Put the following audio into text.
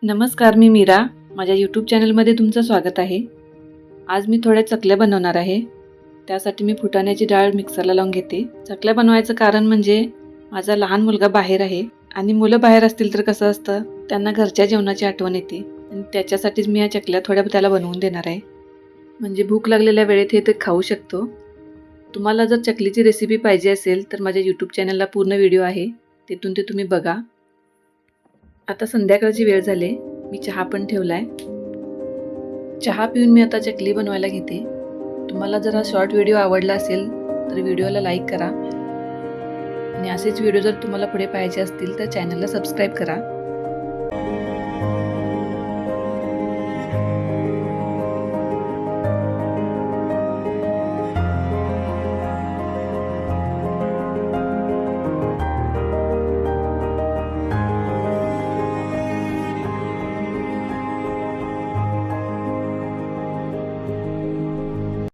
नमस्कार, मी मीरा. माझ्या यूट्यूब चॅनलमध्ये तुमचं स्वागत आहे. आज मी थोड्या चकल्या बनवणार आहे. त्यासाठी मी फुटाण्याची डाळ मिक्सरला लावून घेते. चकल्या बनवायचं कारण म्हणजे माझा लहान मुलगा बाहेर आहे आणि मुलं बाहेर असतील तर कसं असतं, त्यांना घरच्या जेवणाची आठवण येते आणि त्याच्यासाठीच मी या चकल्या थोड्या त्याला बनवून देणार आहे. म्हणजे भूक लागलेल्या वेळेत हे ते खाऊ शकतो. तुम्हाला जर चकलीची रेसिपी पाहिजे असेल तर माझ्या यूट्यूब चॅनलला पूर्ण व्हिडिओ आहे, तिथून ते तुम्ही बघा. आता संध्याकाळची वेळ झाली. मी चहा पण ठेवलाय. चहा पिऊन मी आता चकली बनवायला घेते. तुम्हाला जर हा शॉर्ट व्हिडिओ आवडला असेल तर व्हिडिओला लाईक करा आणि असेच व्हिडिओ जर तुम्हाला पुढे पाहायचे असतील तर चॅनलला सबस्क्राईब करा.